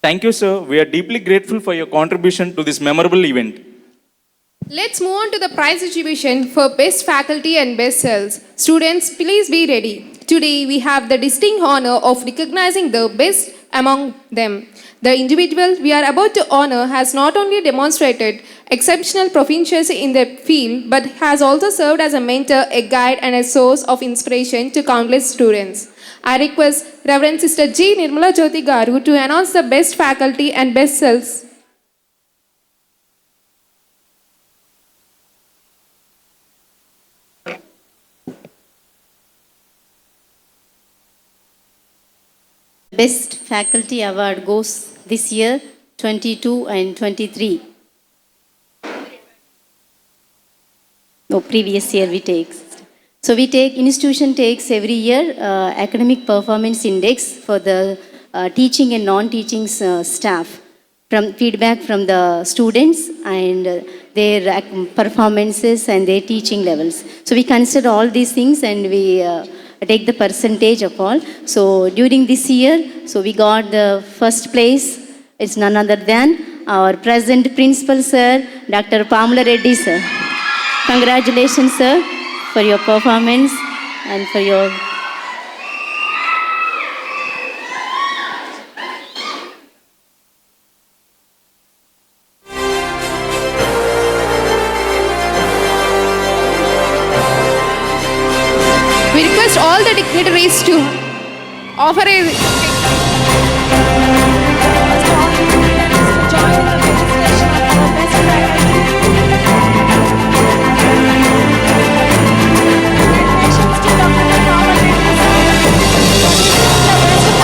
Thank you, sir. We are deeply grateful for your contribution to this memorable event. Let's move on to the prize distribution for best faculty and best cells. Students, please be ready. Today, we have the distinct honor of recognizing the best among them. The individual we are about to honor has not only demonstrated exceptional proficiency in their field, but has also served as a mentor, a guide, and a source of inspiration to countless students. I request Reverend Sister G. Nirmala Jyoti Garu to announce the best faculty and best cells. Best Faculty Award goes this year, 22 and 23. No, previous year we take. So institution takes every year academic performance index for the teaching and non-teaching staff, from feedback from the students and their performances and their teaching levels. So we consider all these things and we take the percentage of all. So during this year, so we got the first place. It's none other than our present principal, sir, Dr. Pamela Reddy, sir. Congratulations, sir, for your performance and for your... We request all the dignitaries to offer a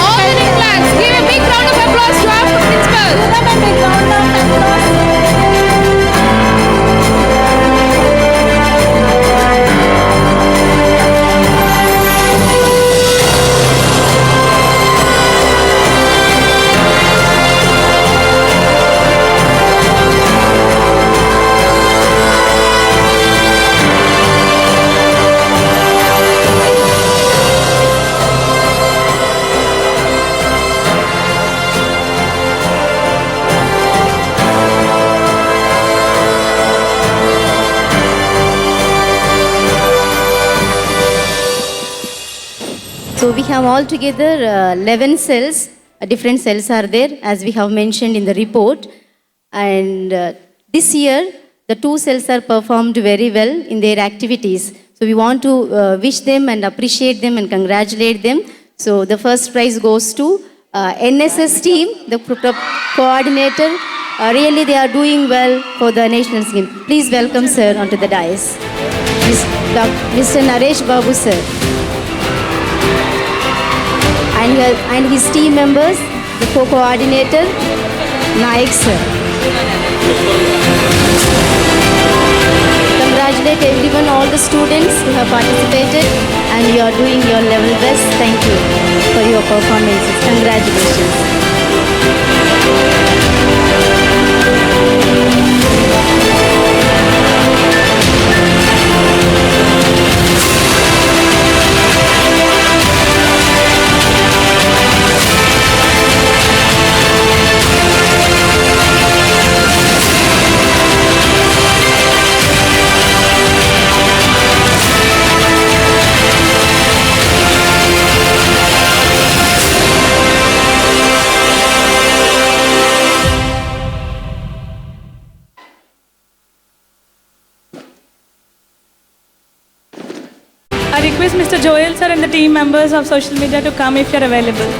all the class. Give a big round of applause to our principal. So we have altogether 11 cells, different cells are there as we have mentioned in the report. And this year, the 2 cells are performed very well in their activities. So we want to wish them and appreciate them and congratulate them. So the first prize goes to NSS team, the coordinator. Really they are doing well for the national scheme. Please welcome sir onto the dais. Mr. Naresh Babu sir. And his team members, the co-coordinator, Naik sir. Congratulate everyone, all the students who have participated and you are doing your level best. Thank you for your performances. Congratulations. I request Mr. Joel sir and the team members of social media to come if you are available.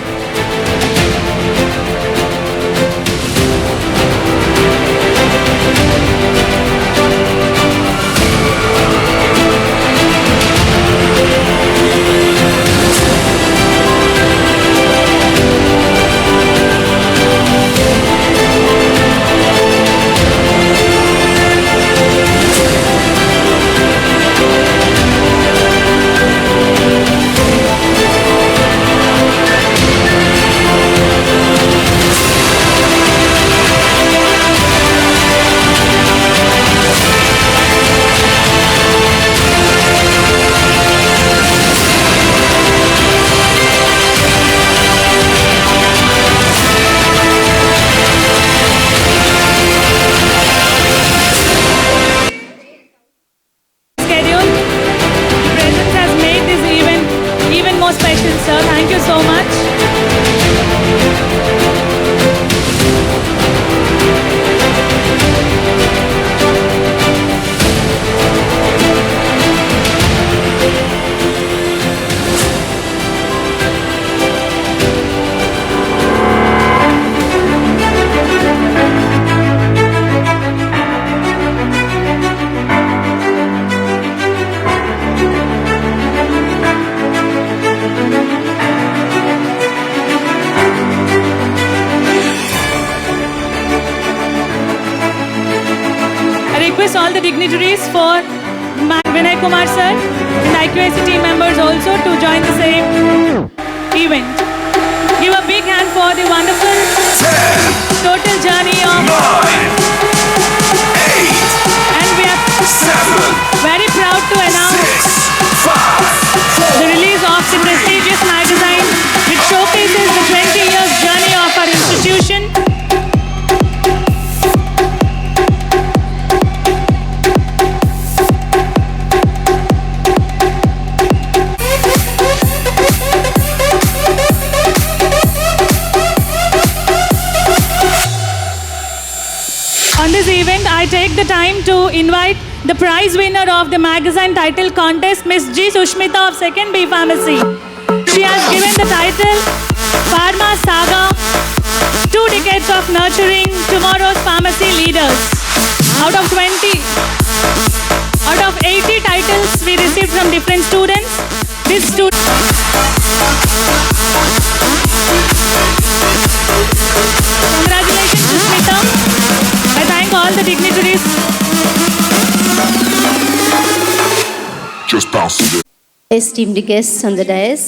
all the dignitaries for Vinay Kumar sir and IQAC team members also to join the same event. Give a big hand for the wonderful 10, total journey of 9, 8, and we are 7, very proud to announce 6, 5, the release of the prestigious magazine which showcases the 20 years journey of our institution. On this event, I take the time to invite the prize winner of the magazine title contest, Miss G. Sushmita of 2nd B Pharmacy. She has given the title Pharma Saga, 2 decades of nurturing tomorrow's pharmacy leaders. Out of 80 titles we received from different students, this student... Congratulations, Sushmita. I thank all the dignitaries. just bounce to it. Esteemed guests on the dais,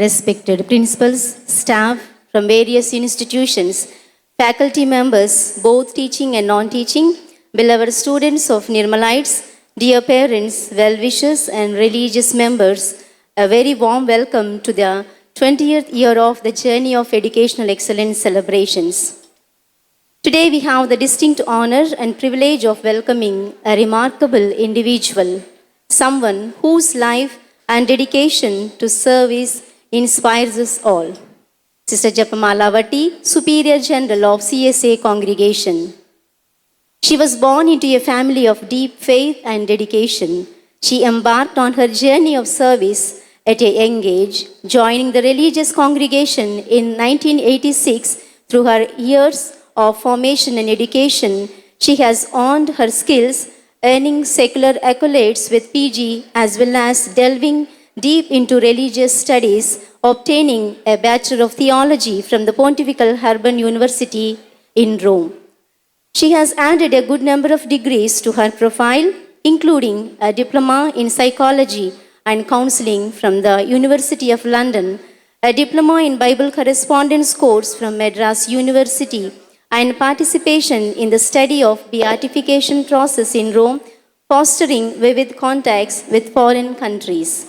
respected principals, staff from various institutions, faculty members, both teaching and non-teaching, beloved students of Nirmalites, dear parents, well-wishers and religious members, a very warm welcome to the 20th year of the Journey of Educational Excellence celebrations. Today we have the distinct honor and privilege of welcoming a remarkable individual, someone whose life and dedication to service inspires us all. Sister Japamala Vati, Superior General of CSA Congregation. She was born into a family of deep faith and dedication. She embarked on her journey of service at a young age, joining the religious congregation in 1986. Through her years of formation and education, she has honed her skills, earning secular accolades with PG as well as delving deep into religious studies, obtaining a Bachelor of Theology from the Pontifical Urban University in Rome. She has added a good number of degrees to her profile, including a diploma in psychology and counseling from the University of London, a diploma in Bible correspondence course from Madras University, and participation in the study of beatification process in Rome, fostering vivid contacts with foreign countries.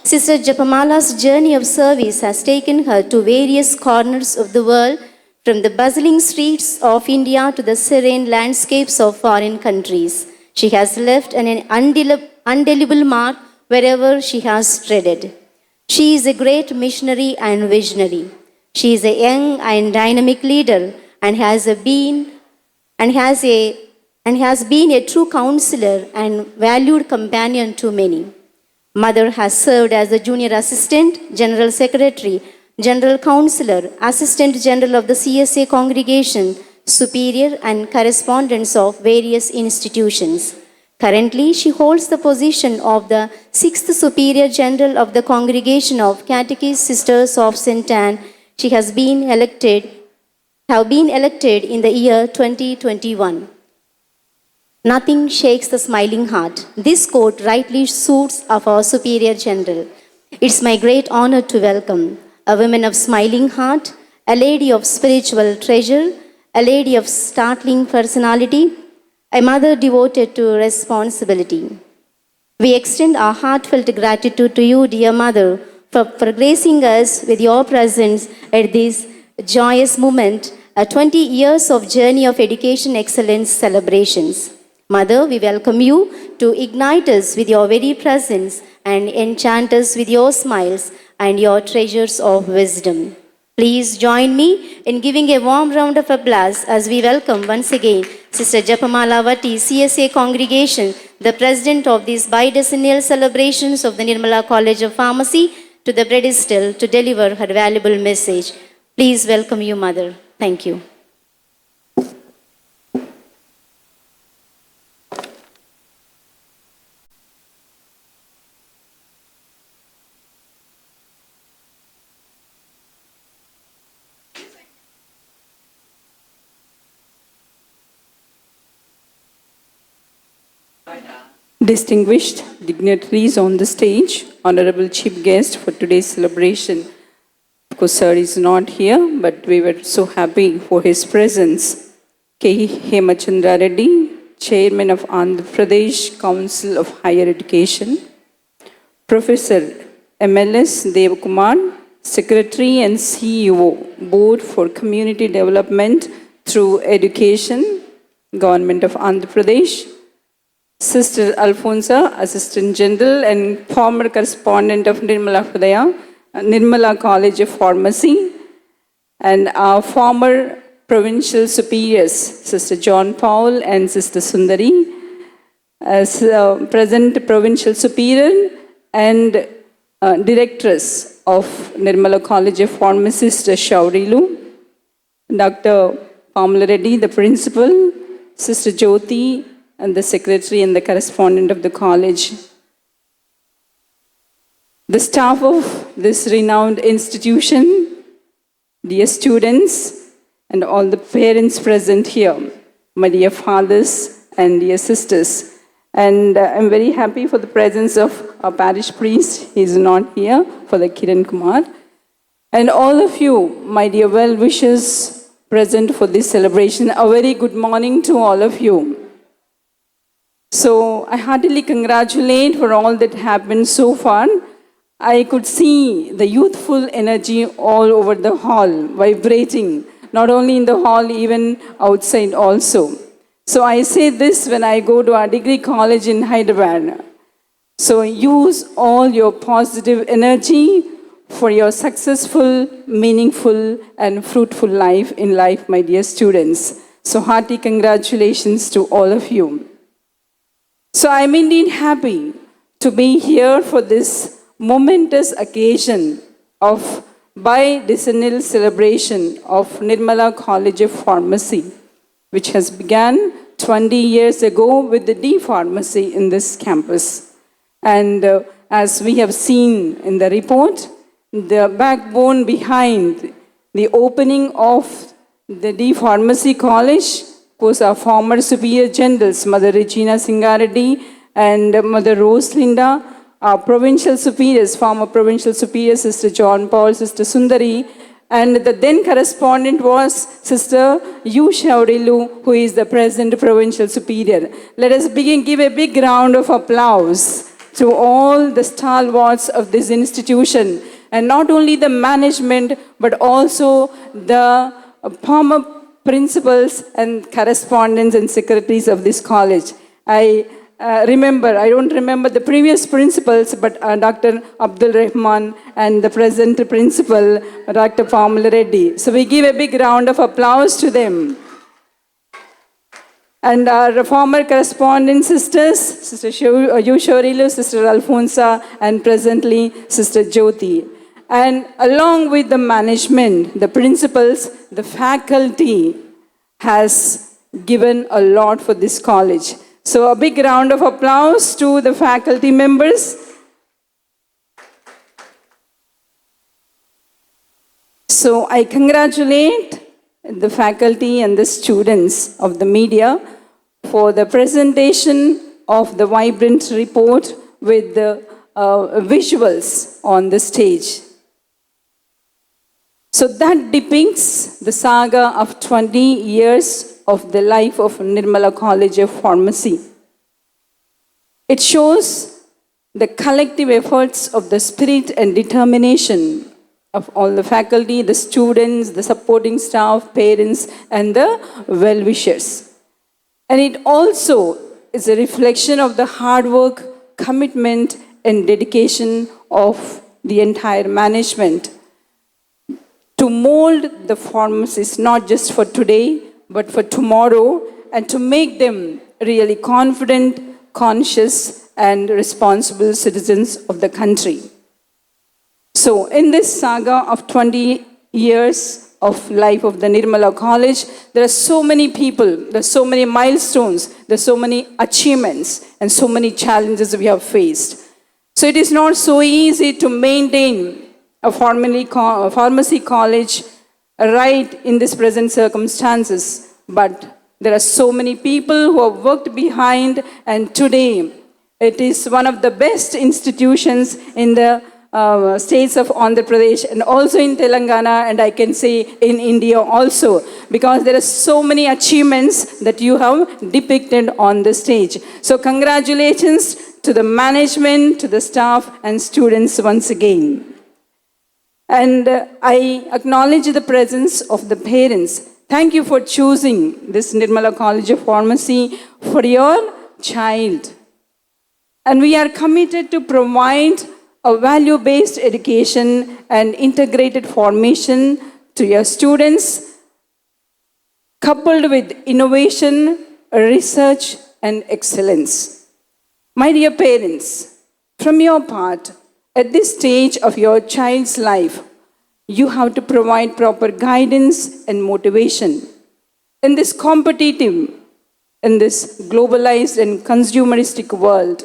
Sister Japamala's journey of service has taken her to various corners of the world, from the bustling streets of India to the serene landscapes of foreign countries. She has left an indelible mark wherever she has treaded. She is a great missionary and visionary. She is a young and dynamic leader and has been a true counselor and valued companion to many. Mother has served as a junior assistant, general secretary, general counselor, assistant general of the CSA congregation, superior and correspondents of various institutions. Currently, she holds the position of the 6th Superior General of the Congregation of Catechist Sisters of St. Anne. She has been elected in the year 2021. Nothing shakes the smiling heart. This quote rightly suits of our Superior General. It's my great honor to welcome a woman of smiling heart, a lady of spiritual treasure, a lady of startling personality, a mother devoted to responsibility. We extend our heartfelt gratitude to you, dear mother, for gracing us with your presence at this joyous moment, 20 years of journey of education excellence celebrations. Mother, we welcome you to ignite us with your very presence and enchant us with your smiles and your treasures of wisdom. Please join me in giving a warm round of applause as we welcome once again Sister Japamala Vati, CSA Congregation, the President of these bidecennial celebrations of the Nirmala College of Pharmacy, to the pedestal to deliver her valuable message. Please welcome you, Mother. Thank you. Distinguished dignitaries on the stage, honorable chief guest for today's celebration. Of course, sir is not here, but we were so happy for his presence. K. Hemachandra Reddy, Chairman of Andhra Pradesh Council of Higher Education. Professor MLS Devakumar, Secretary and CEO, Board for Community Development through Education, Government of Andhra Pradesh. Sister Alfonsa, Assistant General and former correspondent of Nirmala College of Pharmacy, and our former provincial superiors, Sister John Paul and Sister Sundari, as present provincial superior and directress of Nirmala College of Pharmacy, Sister Shaurilu, Dr. Pamela Reddy, the principal, Sister Jyoti, and the secretary and the correspondent of the college. The staff of this renowned institution, dear students, and all the parents present here, my dear fathers and dear sisters. And I'm very happy for the presence of our parish priest. He is not here, for the Kiran Kumar. And all of you, my dear well-wishers present for this celebration, a very good morning to all of you. So I heartily congratulate for all that happened so far. I could see the youthful energy all over the hall, vibrating, not only in the hall, even outside also. So I say this when I go to our degree college in Hyderabad. So use all your positive energy for your successful, meaningful, and fruitful life in life, my dear students. So hearty congratulations to all of you. So I'm indeed happy to be here for this momentous occasion of bidecennial celebration of Nirmala College of Pharmacy, which has begun 20 years ago with the D Pharmacy in this campus. And as we have seen in the report, the backbone behind the opening of the D Pharmacy College was our former Superior Generals, Mother Regina Singareddy and Mother Rose Linda, our provincial superiors, former provincial superiors, Sister John Paul, Sister Sundari, and the then correspondent was Sister U. Shaurilu, who is the present provincial superior. Let us give a big round of applause to all the stalwarts of this institution, and not only the management, but also the former principals and correspondents and secretaries of this college. I don't remember the previous principals, but Dr. Abdul Rahman and the present principal, Dr. Pamela Reddy. So we give a big round of applause to them. And our former correspondent sisters, Sister U. Shorilu, Sister Alfonsa, and presently Sister Jyoti. And along with the management, the principals, the faculty has given a lot for this college. So a big round of applause to the faculty members. So I congratulate the faculty and the students of the media for the presentation of the vibrant report with the visuals on the stage. So that depicts the saga of 20 years of the life of Nirmala College of Pharmacy. It shows the collective efforts of the spirit and determination of all the faculty, the students, the supporting staff, parents, and the well-wishers. And it also is a reflection of the hard work, commitment, and dedication of the entire management to mold the pharmacists not just for today, but for tomorrow, and to make them really confident, conscious, and responsible citizens of the country. So in this saga of 20 years of life of the Nirmala College, there are so many people, there are so many milestones, there are so many achievements, and so many challenges we have faced. So it is not so easy to maintain a pharmacy college right in this present circumstances, but There are so many people who have worked behind, and today it is one of the best institutions in the states of Andhra Pradesh and also in Telangana, and I can say in India also, because there are so many achievements that you have depicted on the stage. So congratulations to the management, to the staff and students once again. And I acknowledge the presence of the parents. Thank you for choosing this Nirmala College of Pharmacy for your child. And we are committed to provide a value-based education and integrated formation to your students, coupled with innovation, research, and excellence. My dear parents, from your part, at this stage of your child's life, you have to provide proper guidance and motivation. In this competitive, in this globalized and consumeristic world,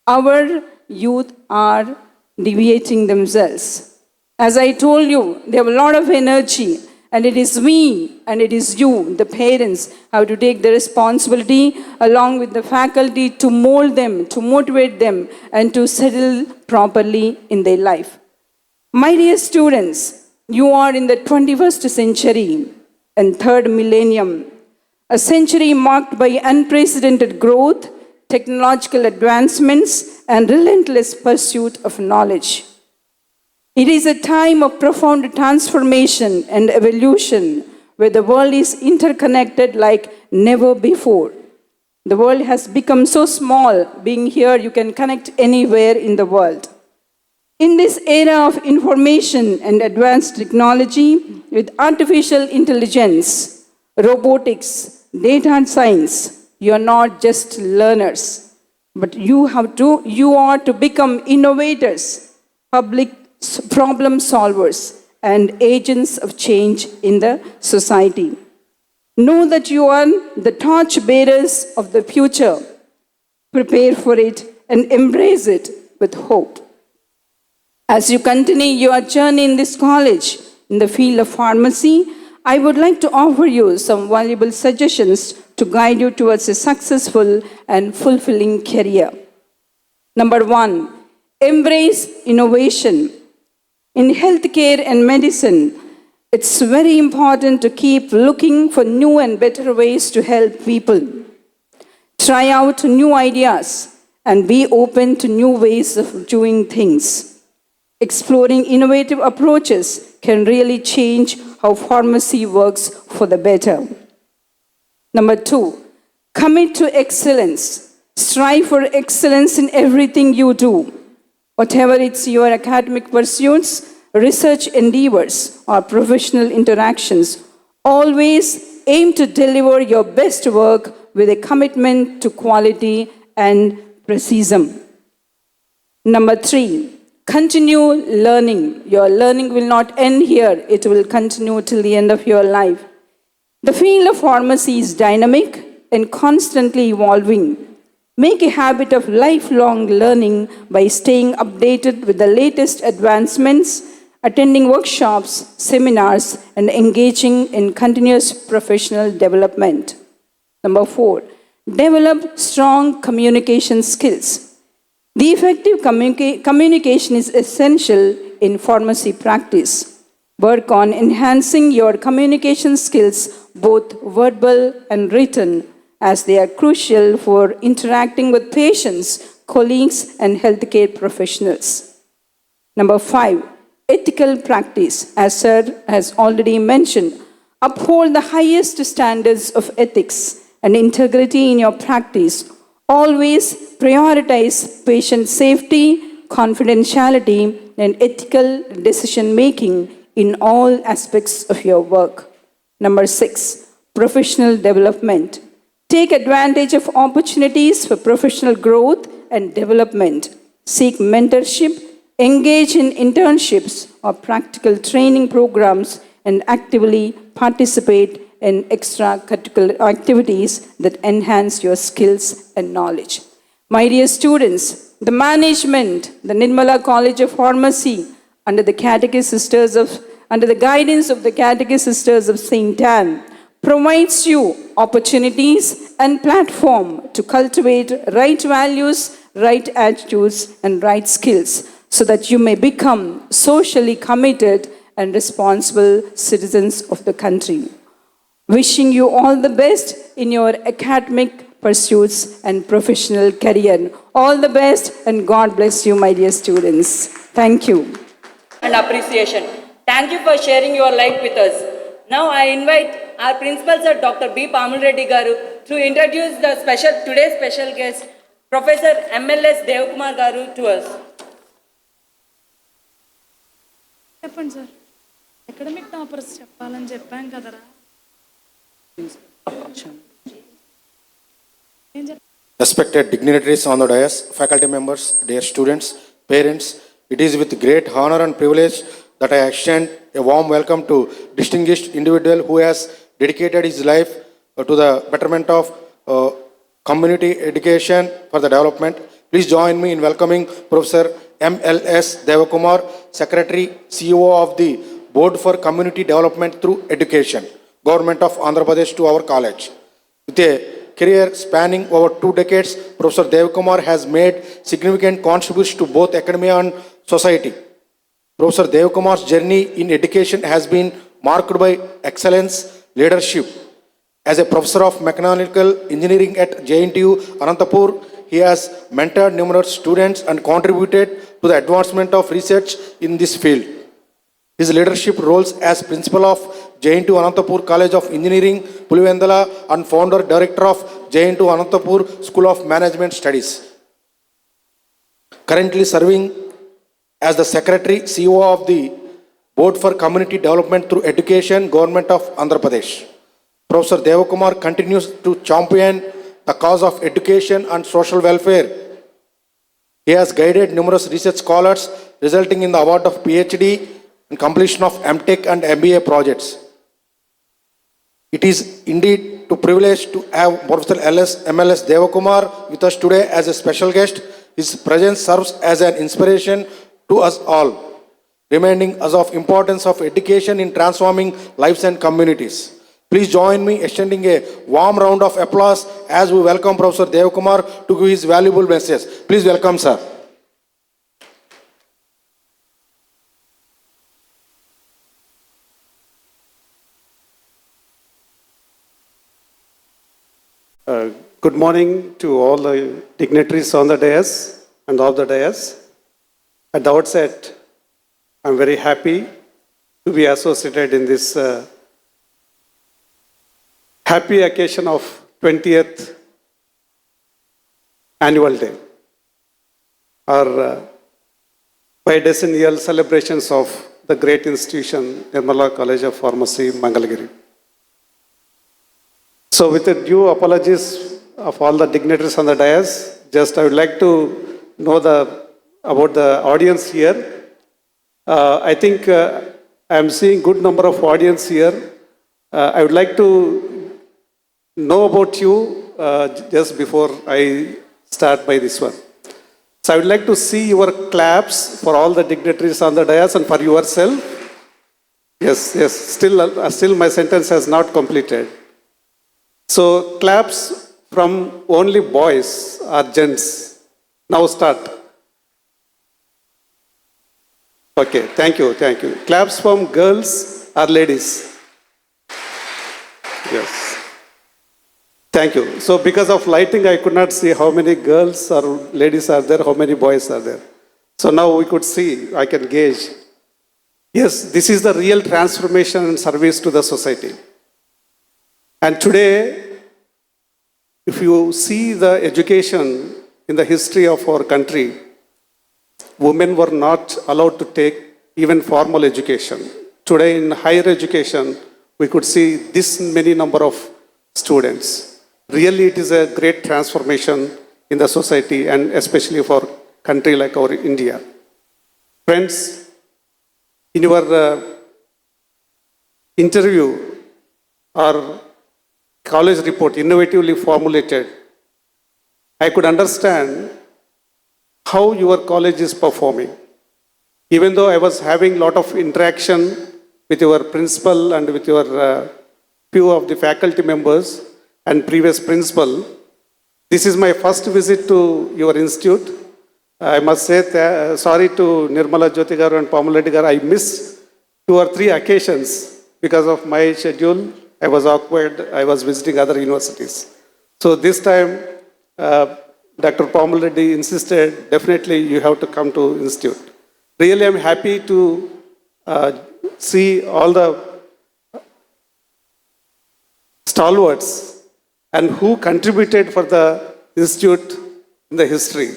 our youth are deviating themselves. As I told you, they have a lot of energy, and it is we and it is you, the parents, have to take the responsibility along with the faculty to mold them, to motivate them, and to settle properly in their life. My dear students, you are in the 21st century and third millennium, a century marked by unprecedented growth, technological advancements, and relentless pursuit of knowledge. It is a time of profound transformation and evolution where the world is interconnected like never before. The world has become so small, being here, you can connect anywhere in the world. In this era of information and advanced technology, with artificial intelligence, robotics, data science, you are not just learners, but you are to become innovators, public problem solvers, and agents of change in the society. Know that you are the torch bearers of the future. Prepare for it and embrace it with hope. As you continue your journey in this college, in the field of pharmacy, I would like to offer you some valuable suggestions to guide you towards a successful and fulfilling career. Number 1, embrace innovation. In healthcare and medicine, it's very important to keep looking for new and better ways to help people. Try out new ideas and be open to new ways of doing things. Exploring innovative approaches can really change how pharmacy works for the better. Number 2, commit to excellence. Strive for excellence in everything you do. Whatever it's your academic pursuits, research endeavors, or professional interactions, always aim to deliver your best work with a commitment to quality and precision. Number 3, continue learning. Your learning will not end here. It will continue till the end of your life. The field of pharmacy is dynamic and constantly evolving. Make a habit of lifelong learning by staying updated with the latest advancements, attending workshops, seminars, and engaging in continuous professional development. Number 4, develop strong communication skills. The effective communication is essential in pharmacy practice. Work on enhancing your communication skills, both verbal and written, as they are crucial for interacting with patients, colleagues, and healthcare professionals. Number 5, ethical practice. As Sir has already mentioned, uphold the highest standards of ethics and integrity in your practice. Always prioritize patient safety, confidentiality, and ethical decision-making in all aspects of your work. Number 6, professional development. Take advantage of opportunities for professional growth and development. Seek mentorship, engage in internships or practical training programs, and actively participate in extracurricular activities that enhance your skills and knowledge. My dear students, the management, the Nirmala College of Pharmacy, under the guidance of the Catechist Sisters of St. Anne, provides you opportunities and platform to cultivate right values, right attitudes, and right skills so that you may become socially committed and responsible citizens of the country. Wishing you all the best in your academic pursuits and professional career. All the best and God bless you, my dear students. Thank you. And appreciation. Thank you for sharing your life with us. Now I invite our principal sir, Dr. B. Pamal Reddy Garu, to introduce the today's special guest, Professor MLS Devakumar Garu, to us. చెప్పండి sir academic toppers చెప్పాలని చెప్పాం కదరా Respected dignitaries on the dais, faculty members, dear students, parents, it is with great honor and privilege that I extend a warm welcome to distinguished individual who has dedicated his life to the betterment of community education for the development. Please join me in welcoming Professor MLS Devakumar, Secretary, CEO of the Board for Community Development through Education, Government of Andhra Pradesh, to our college. With a career spanning over 2 decades, Professor Devakumar has made significant contributions to both academia and society. Professor Devakumar's journey in education has been marked by excellence, leadership. As a professor of mechanical engineering at JNTU Anantapur, he has mentored numerous students and contributed to the advancement of research in this field. His leadership roles as principal of JNTU Anantapur College of Engineering, Pulivendala, and founder director of JNTU Anantapur School of Management Studies. Currently serving as the Secretary, CEO of the Board for Community Development through Education, Government of Andhra Pradesh. Professor Devakumar continues to champion the cause of education and social welfare. He has guided numerous research scholars, resulting in the award of PhD and completion of MTech and MBA projects. It is indeed a privilege to have Professor MLS Devakumar with us today as a special guest. His presence serves as an inspiration to us all, reminding us of importance of education in transforming lives and communities. Please join me extending a warm round of applause as we welcome Professor Devakumar to give his valuable message. Please welcome, sir. Good morning to all the dignitaries on the dais and off the dais. At the outset, I'm very happy to be associated in this happy occasion of 20th annual day, our bidecennial celebrations of the great institution, Nirmala College of Pharmacy, Mangalagiri. So with the due apologies of all the dignitaries on the dais, just I would like to know about the audience here. I think I am seeing good number of audience here. I would like to know about you just before I start by this one. So I would like to see your claps for all the dignitaries on the dais and for yourself. Yes, still my sentence has not completed. So claps from only boys or gents. Now start. Okay, thank you. Claps from girls or ladies. Yes. Thank you. So because of lighting, I could not see how many girls or ladies are there, how many boys are there. So now we could see, I can gauge. Yes, this is the real transformation and service to the society. And today, if you see the education in the history of our country, women were not allowed to take even formal education. Today in higher education, we could see this many number of students. Really, it is a great transformation in the society and especially for a country like our India. Friends, in your interview or college report, innovatively formulated, I could understand how your college is performing. Even though I was having a lot of interaction with your principal and with your few of the faculty members and previous principal. This is my first visit to your institute. I must say sorry to Nirmala Jyoti garu and Pamal Reddy garu. I missed 2 or 3 occasions because of my schedule. I was awkward. I was visiting other universities. So this time, Dr. Pamal Reddy insisted, definitely you have to come to institute. Really, I'm happy to see all the stalwarts and who contributed for the institute in the history.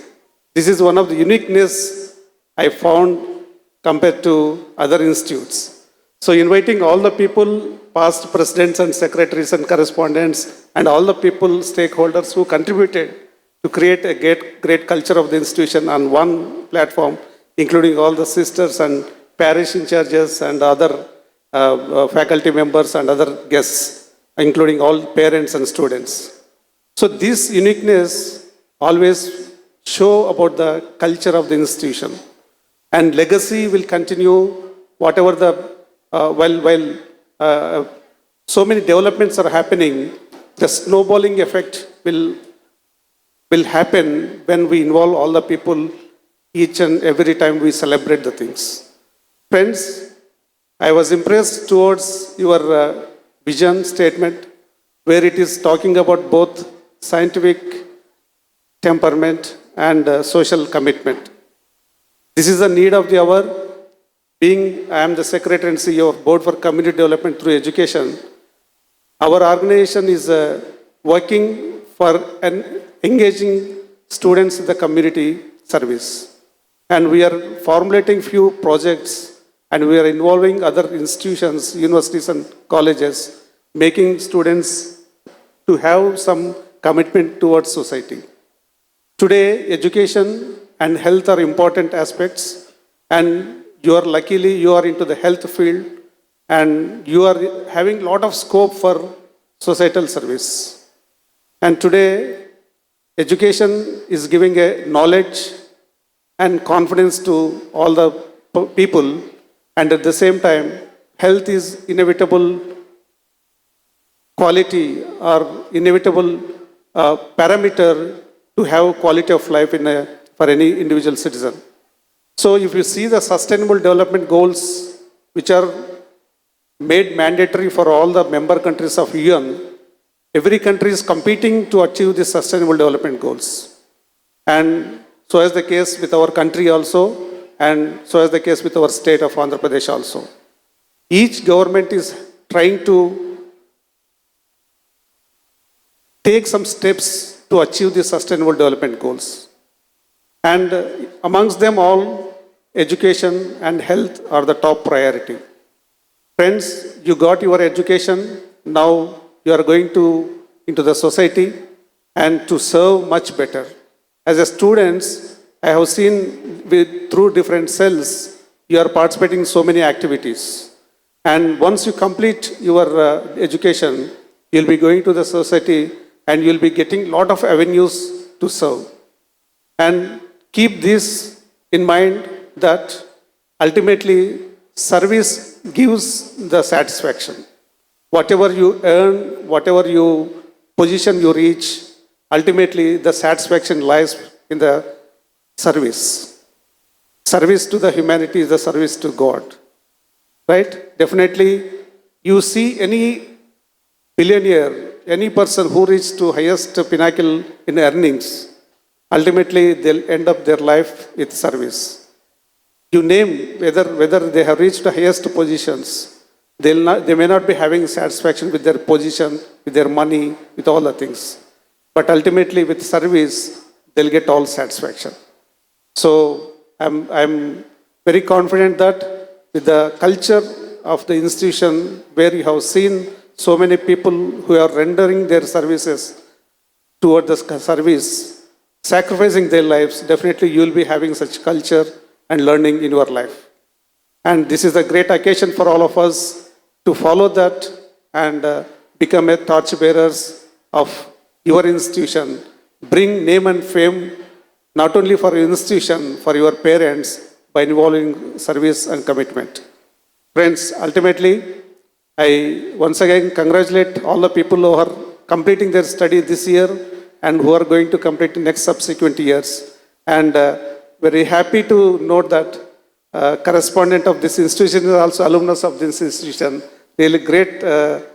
This is one of the uniqueness I found compared to other institutes. So inviting all the people, past presidents and secretaries and correspondents, and all the people, stakeholders who contributed to create a great culture of the institution on one platform, including all the sisters and parish in charges and other faculty members and other guests, including all parents and students. So this uniqueness always show about the culture of the institution, and legacy will continue whatever the while so many developments are happening. The snowballing effect will happen when we involve all the people each and every time we celebrate the things. Friends, I was impressed towards your vision statement, where it is talking about both scientific temperament and social commitment. This is the need of the hour. Being I am the Secretary and CEO of Board for Community Development through Education, our organization is working for engaging students in the community service. And we are formulating few projects, and we are involving other institutions, universities and colleges, making students to have some commitment towards society. Today, education and health are important aspects, and luckily you are into the health field, and you are having a lot of scope for societal service. And today, education is giving a knowledge and confidence to all the people, and at the same time, health is inevitable quality or inevitable parameter to have quality of life for any individual citizen. So if you see the sustainable development goals, which are made mandatory for all the member countries of UN, every country is competing to achieve the sustainable development goals. And so is the case with our country also, and so is the case with our state of Andhra Pradesh also. Each government is trying to take some steps to achieve the sustainable development goals. And amongst them all, education and health are the top priority. Friends, you got your education, now you are going into the society and to serve much better. As a students, I have seen through different cells, you are participating in so many activities. And once you complete your education, you'll be going to the society and you'll be getting a lot of avenues to serve. And keep this in mind that ultimately service gives the satisfaction. Whatever you earn, whatever position you reach, ultimately the satisfaction lies in the service. Service to the humanity is the service to God. Right? Definitely, you see any billionaire, any person who reached to highest pinnacle in earnings, ultimately they'll end up their life with service. You name whether they have reached the highest positions, they may not be having satisfaction with their position, with their money, with all the things. But ultimately with service, they'll get all satisfaction. So I'm very confident that with the culture of the institution, where you have seen so many people who are rendering their services toward the service, sacrificing their lives, definitely you will be having such culture and learning in your life. And this is a great occasion for all of us to follow that and become a torchbearers of your institution. Bring name and fame not only for your institution, for your parents, by involving service and commitment. Friends, ultimately, I once again congratulate all the people who are completing their study this year and who are going to complete next subsequent years. And very happy to note that correspondent of this institution is also alumnus of this institution. Really great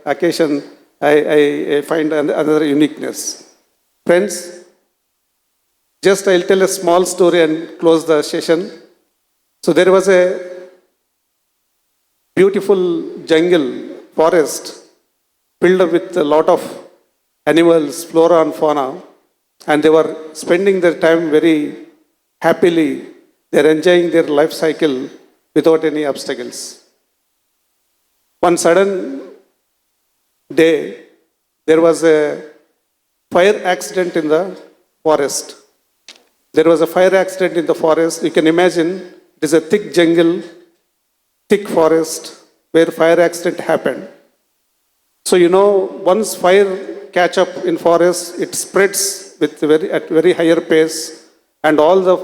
occasion. I find another uniqueness. Friends, just I'll tell a small story and close the session. So there was a beautiful jungle, forest, filled with a lot of animals, flora and fauna, and they were spending their time very happily. They're enjoying their life cycle without any obstacles. One sudden day, there was a fire accident in the forest. There was a fire accident in the forest. You can imagine it is a thick jungle, thick forest where fire accident happened. So once fire catch up in forest, it spreads at very higher pace, and all the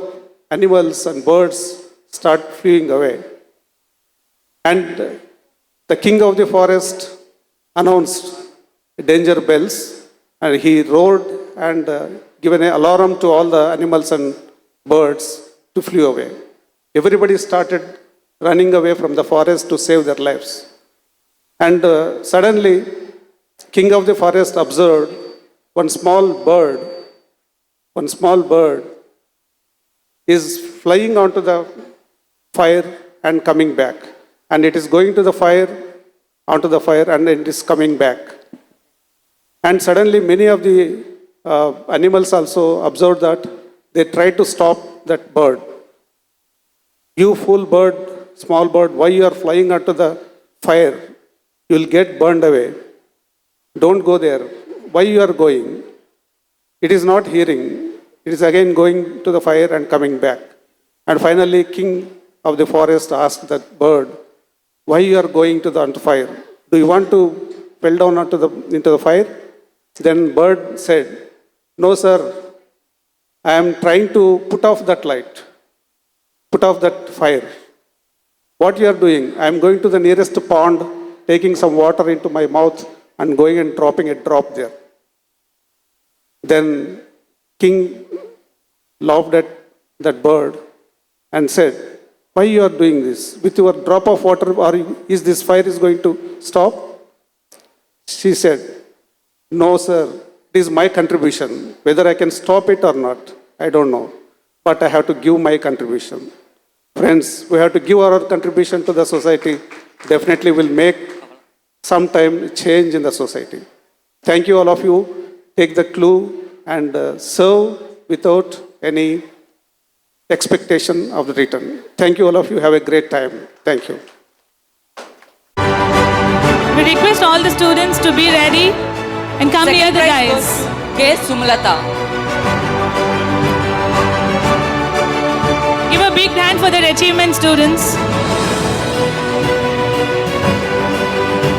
animals and birds start fleeing away. And the king of the forest announced danger bells, and he roared and given an alarm to all the animals and birds to flee away. Everybody started running away from the forest to save their lives. And suddenly, king of the forest observed one small bird is flying onto the fire and coming back. And it is going to the fire, onto the fire, and it is coming back. And suddenly many of the animals also observed that. They tried to stop that bird. You fool bird, small bird, why you are flying onto the fire? You will get burned away. Don't go there. Why you are going? It is not hearing. It is again going to the fire and coming back. And finally, king of the forest asked that bird, why you are going to the fire? Do you want to fell down into the fire? Then bird said, no sir, I am trying to put off that light, put off that fire. What you are doing? I am going to the nearest pond, taking some water into my mouth and going and dropping a drop there. Then king laughed at that bird and said, why you are doing this? With your drop of water, is this fire is going to stop? She said, no sir, it is my contribution. Whether I can stop it or not, I don't know. But I have to give my contribution. Friends, we have to give our contribution to the society. Definitely will make sometime change in the society. Thank you all of you. Take the clue and serve without any expectation of the return. Thank you all of you. Have a great time. Thank you. We request all the students to be ready and come near the guys. K. Sumlata. Give a big hand for their achievement, students.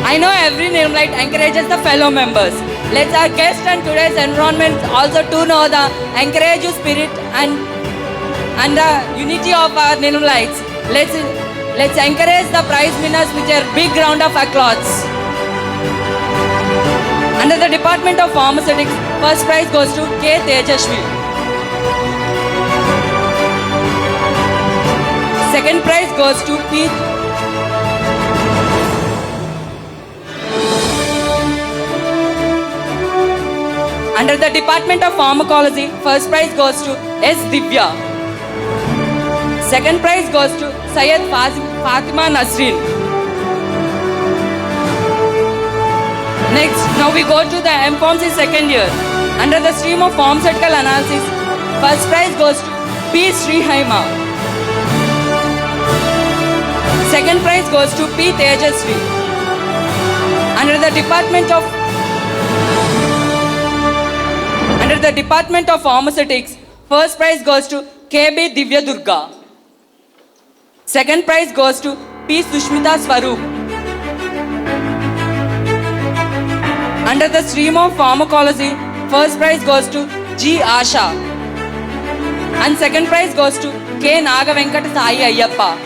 I know every Nirmalite encourages the fellow members. Let's our guest and today's environment also to know the encouraging spirit and the unity of our Nirmalites. Let's encourage the prize winners with a big round of applause. Under the Department of Pharmaceutics, first prize goes to K. Tejashvi. Second prize goes to P. Under the Department of Pharmacology, first prize goes to S. Divya. Second prize goes to Syed Fatima Nasreen. Next, now we go to the MPharmacy second year. Under the stream of pharmaceutical analysis, first prize goes to P. Srihaima. Second prize goes to P. Tejasvi. Under the Department of Pharmaceutics, first prize goes to K.B. Divya Durga. Second prize goes to P. Sushmita Swaroop. Under the stream of pharmacology, first prize goes to G. Asha. And second prize goes to K. Nagavenkat Sai Ayyappa.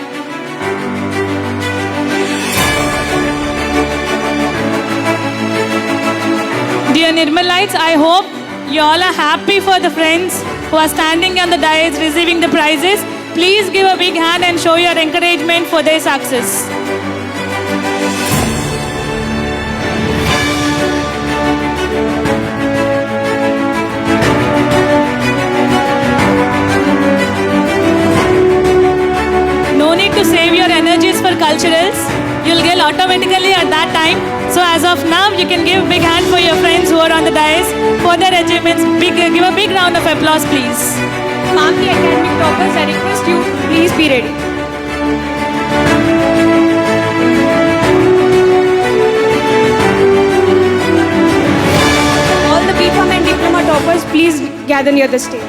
Dear Nirmalites, I hope you all are happy for the friends who are standing on the dais receiving the prizes. Please give a big hand and show your encouragement for their success. No need to save your energies for culturals. You'll get automatically at that time. So as of now, you can give a big hand for your friends who are on the dais for their achievements. Give a big round of applause, please. Family academic toppers, I request you, please be ready. All the BPharm and diploma toppers, please gather near the stage.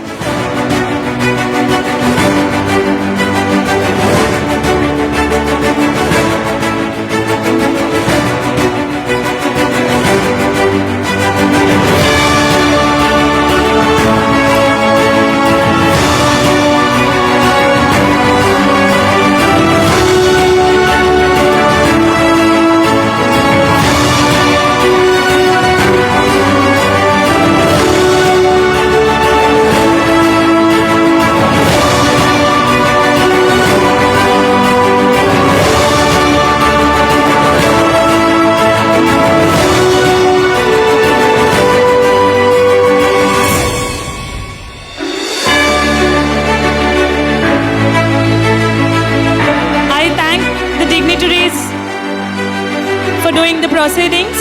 for doing the proceedings.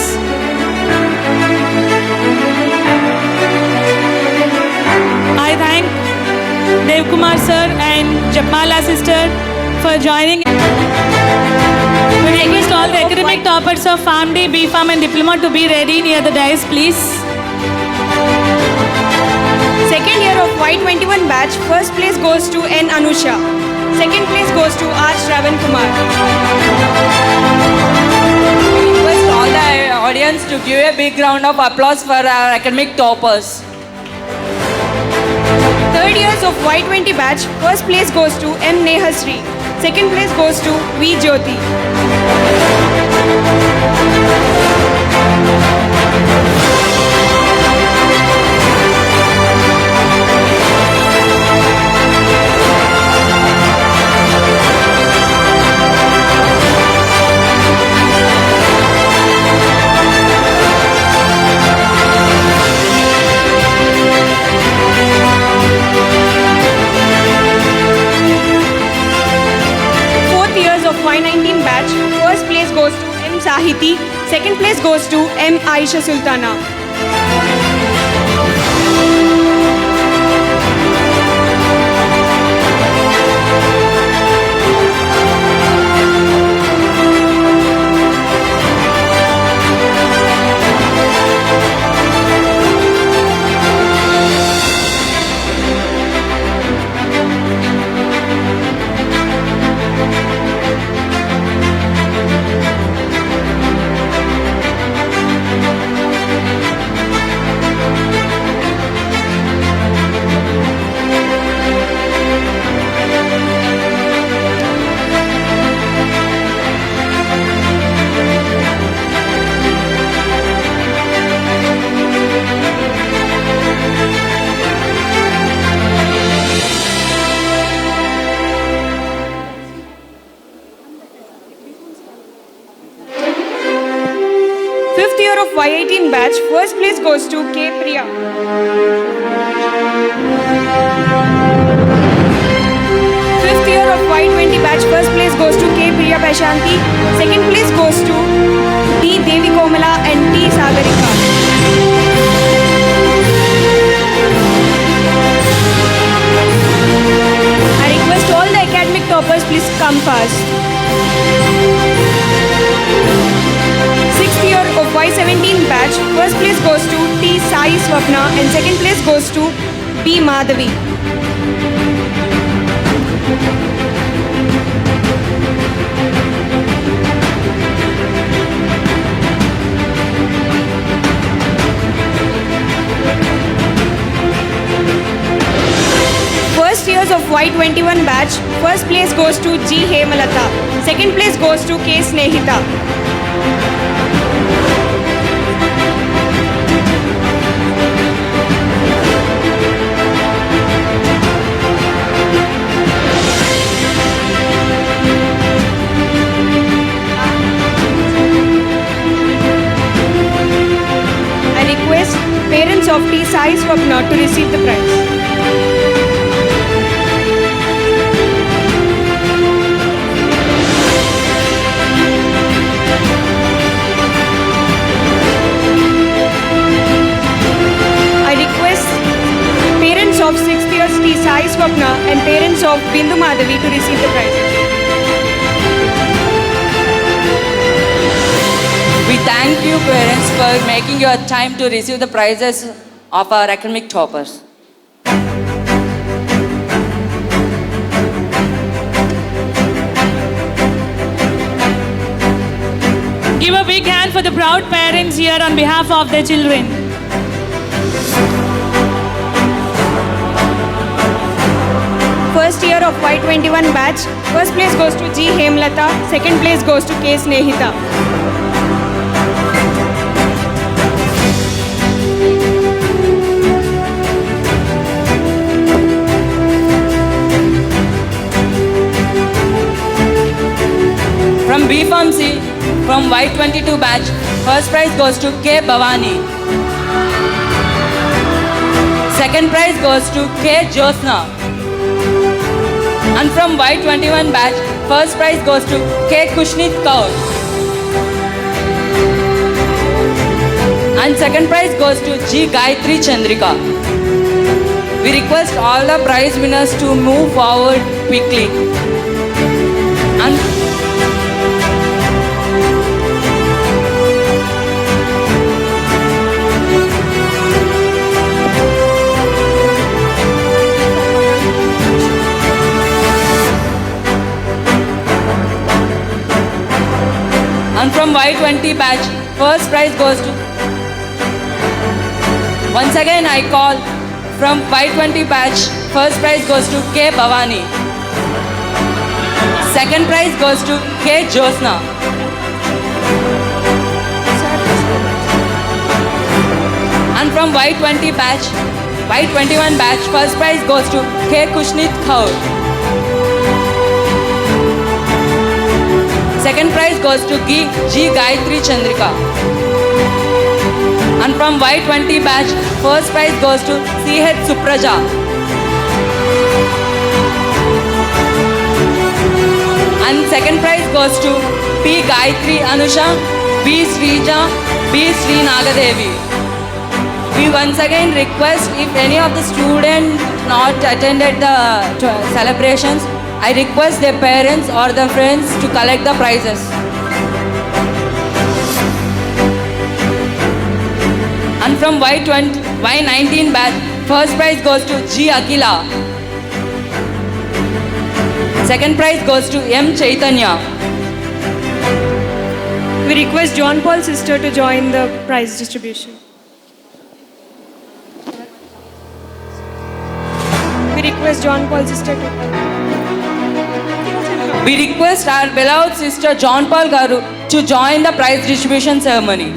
I thank Dev Kumar sir and Japmala sister for joining. We request all the academic toppers of PharmD, BPharm and Diploma to be ready near the dais, please. Second year of Y21 batch, first place goes to N. Anusha. Second place goes to R. Shravan Kumar. Request all the audience to give a big round of applause for our academic toppers. Third years of Y20 batch, first place goes to M. Nehasri. Second place goes to V. Jyoti. Y19 batch, first place goes to M. Sahiti, second place goes to M. Aisha Sultana. Fifth year of Y18 batch, first place goes to K. Priya. Fifth year of Y20 batch, first place goes to K. Priya Pashanti. Second place goes to D. Devi Komala and T. Sagarika. I request all the academic toppers please come fast. Sixth year of Y17 batch, first place goes to T. Sai Swapna and second place goes to B. Madhavi. First years of Y21 batch, first place goes to G. Hemalata, second place goes to K. Snehita. of T. Sai Swapna to receive the prize. I request parents of 6th years T. Sai Swapna and parents of Bindu Madhavi to receive the prize. We thank you parents for making your time to receive the prizes of our academic toppers. Give a big hand for the proud parents here on behalf of their children. First year of Y21 batch. First place goes to G. Hemlata. Second place goes to K. Snehita. From B Pharmacy, from Y22 batch, first prize goes to K. Bhavani. Second prize goes to K. Josna. And from Y21 batch, first prize goes to K. Kushnit Kaur. And second prize goes to G. Gayatri Chandrika. We request all the prize winners to move forward quickly. And from Y20 batch, first prize goes to... Once again I call from Y20 batch, first prize goes to K. Bhavani. Second prize goes to K. Josna. And from Y21 batch, first prize goes to K. Kushnit Kaur. Second prize goes to G. Gayatri Chandrika. And from Y20 batch, first prize goes to C.H. Supraja. And second prize goes to P. Gayatri Anusha, B. Srija, B. Sri Nagadevi. We once again request if any of the students not attended the celebrations, I request their parents or their friends to collect the prizes. And from Y19 batch, first prize goes to G. Akila. Second prize goes to M. Chaitanya. We request John Paul's sister to join the prize distribution. We request John Paul's sister to... We request our beloved sister John Paul Garu to join the prize distribution ceremony.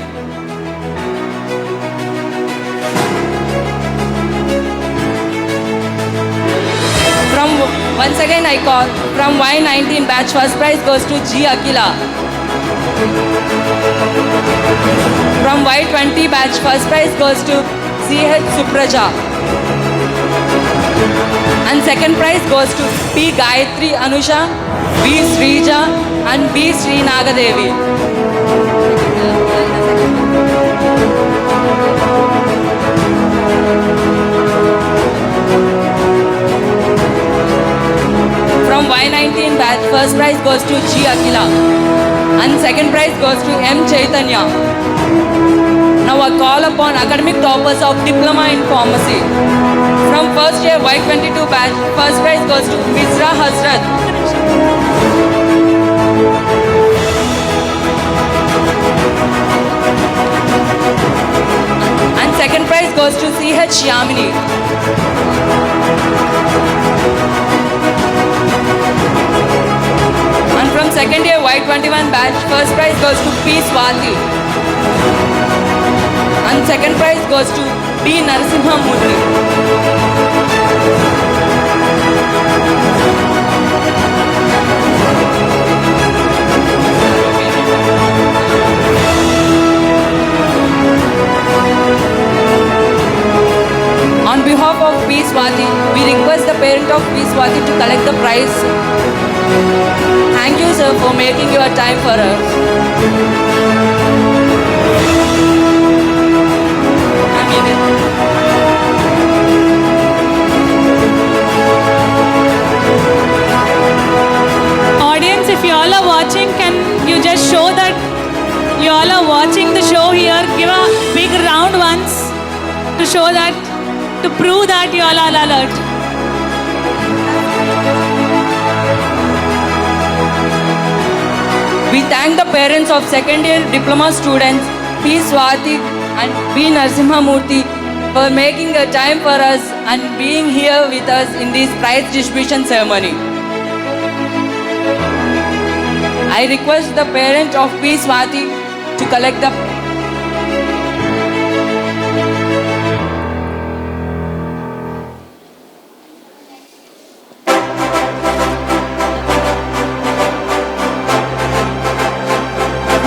Once again I call from Y19 batch, first prize goes to G. Akila. From Y20 batch, first prize goes to C.H. Supraja. And second prize goes to P. Gayatri Anusha, B. Srija and B. Sri Nagadevi. From Y19 batch, first prize goes to G. Akila and second prize goes to M. Chaitanya. Now I call upon academic toppers of Diploma in Pharmacy. From first year Y22 batch, first prize goes to Mizra Hazrat. And second prize goes to C.H. Yamini. And from second year Y21 batch, first prize goes to P. Swati. And second prize goes to B. Narasimha Murli. P. Swati. We request the parent of P. Swati to collect the prize. Thank you, sir, for making your time for us. Audience, if you all are watching, can you just show that you all are watching the show here? Give a big round once to show that, to prove that you all are alert. We thank the parents of second year diploma students P. Swati and B. Narasimha Murthy for making a time for us and being here with us in this prize distribution ceremony. I request the parent of P. Swati to collect the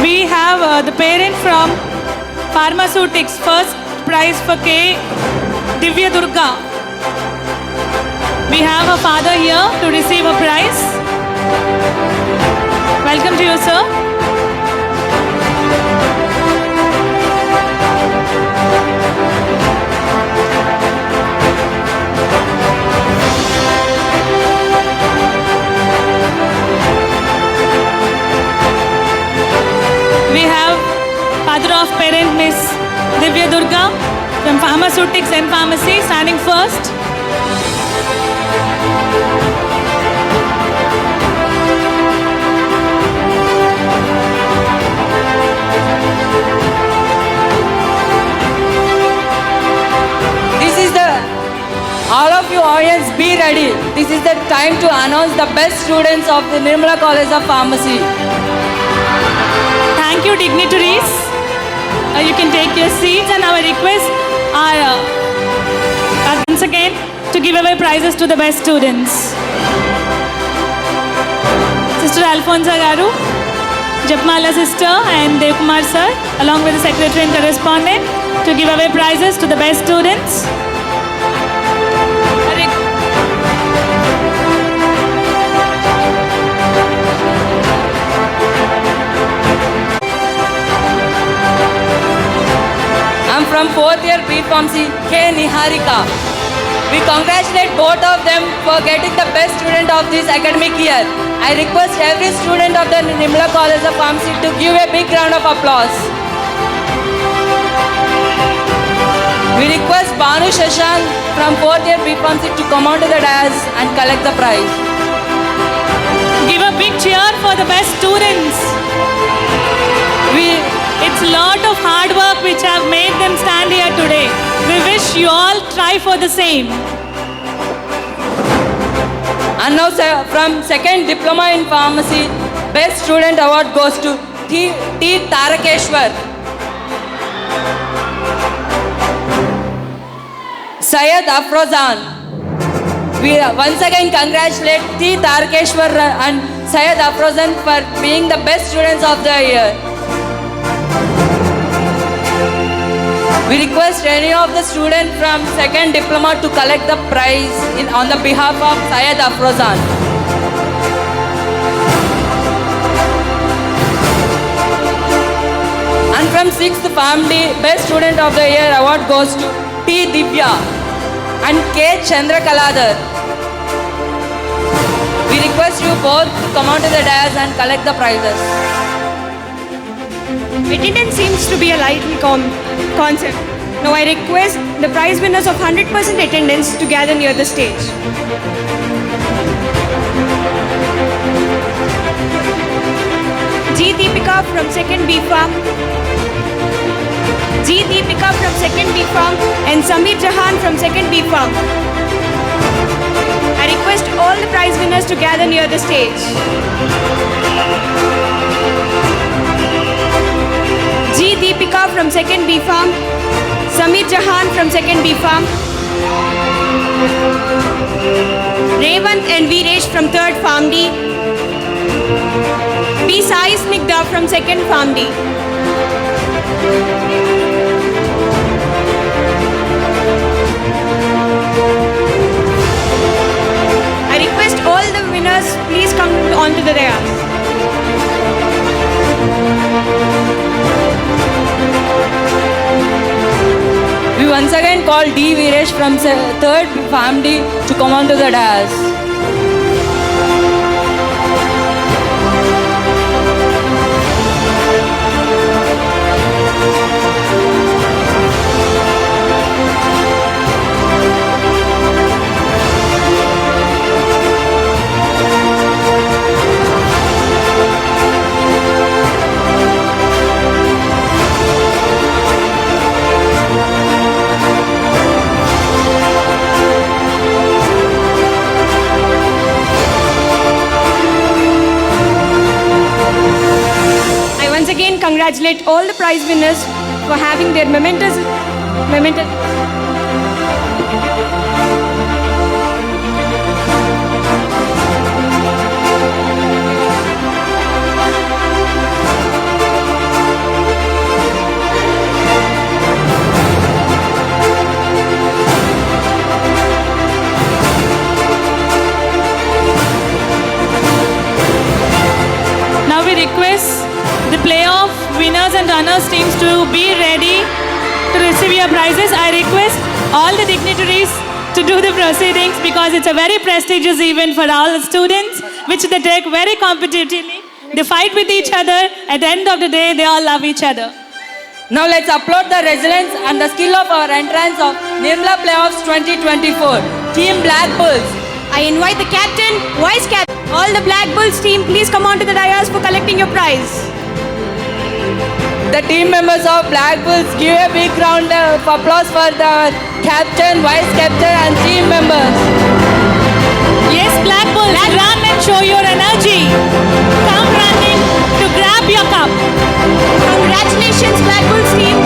We have the parent from Pharmaceutics, first prize for K. Divya Durga. We have a father here to receive a prize. Welcome to you, sir. We have father of parent Miss Divya Durga from Pharmaceutics and Pharmacy standing first. all of you audience be ready. This is the time to announce the best students of the Nirmala College of Pharmacy. Thank you, dignitaries. You can take your seats, and our request are once again to give away prizes to the best students. Sister Alfonso Garu, Japmala sister, and Devkumar sir, along with the secretary and correspondent, to give away prizes to the best students. I'm from 4th year B Pharmacy, K. Niharika. We congratulate both of them for getting the best student of this academic year. I request every student of the Nirmala College of Pharmacy to give a big round of applause. We request Banu Shashank from 4th year B Pharmacy to come onto the dais and collect the prize. Give a big cheer for the best students. It's a lot of hard work which have made them stand here today. We wish you all try for the same. And now from 2nd Diploma in Pharmacy, Best Student Award goes to T. Tarakeshwar. Syed Afrozan. We once again congratulate T. Tarakeshwar and Syed Afrozan for being the best students of the year. We request any of the students from 2nd Diploma to collect the prize on the behalf of Syed Afrozan. And from 6th Family, Best Student of the Year award goes to T. Divya and K. Chandrakaladar. We request you both to come onto the dais and collect the prizes. Attendance seems to be a likely concept. Now I request the prize winners of 100% attendance to gather near the stage. G. Deepika from 2nd B Farm. G. Deepika from 2nd B Farm and Samir Jahan from 2nd B Farm. I request all the prize winners to gather near the stage. G. Deepika from 2nd B Farm, Samir Jahan from 2nd B Farm, Revant and Viresh from 3rd Farm D, P. Sai Snigdha from 2nd Farm D. We once again call D. Viresh from third family to come on to the dais. I once again congratulate all the prize winners for having their momentous. Now we request the playoff winners and runners teams to be ready to receive your prizes. I request all the dignitaries to do the proceedings because it's a very prestigious event for all the students, which they take very competitively. They fight with each other. At the end of the day, they all love each other. Now let's applaud the resilience and the skill of our entrants of Nirmala Playoffs 2024. Team Black Bulls. I invite the captain, vice captain, all the Black Bulls team, please come on to the dais for collecting your prize. The team members of Black Bulls, give a big round of applause for the captain, vice captain and team members. Yes, Black Bulls, run and show your energy. Come running to grab your cup. Congratulations, Black Bulls team.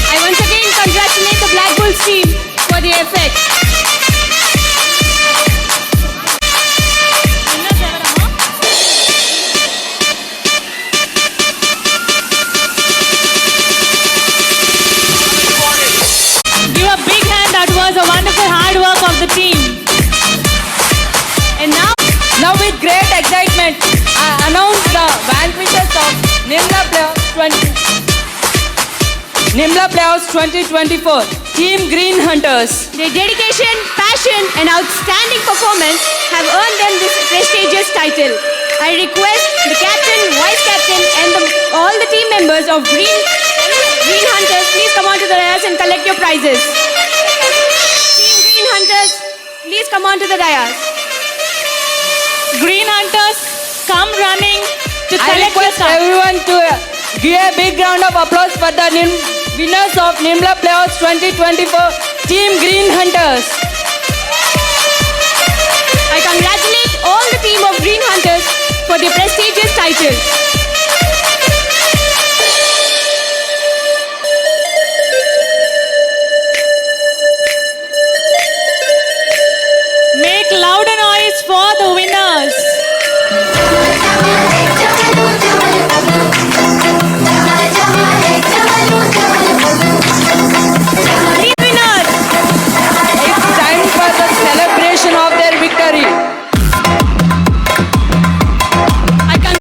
I once again congratulate the Black Bulls team for the effect. Give a big hand. That was a wonderful hard work of the team. And now with great excitement, I announce the vanquishers of Nirmala Playoffs 2024. Team Green Hunters. Their dedication, passion, and outstanding performance have earned them this prestigious title. I request the captain, vice captain, and all the team members of Green Hunters, please come on to the dais and collect your prizes. Team Green Hunters, please come on to the dais. Green Hunters, come running to I collect your request cup. everyone to give a big round of applause for the winners of Nirmala Playoffs 2024, Team Green Hunters. I congratulate all the team of Green Hunters for the prestigious title. Make louder noise for the winners. Three winners. It's time for the celebration of their victory. I can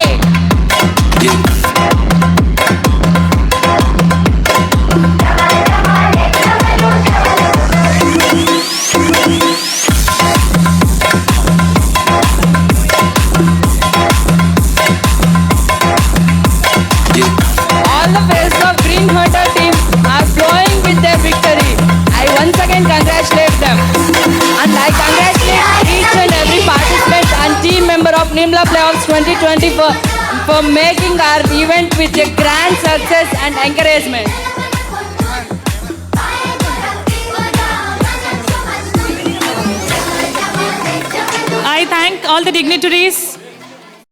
All the faces of Green Hunter team are flowing with their victory. I once again congratulate them. And I congratulate each and every participant and team member of Nirmala Playoffs 2024 for making our event with a grand success and encouragement. I thank all the dignitaries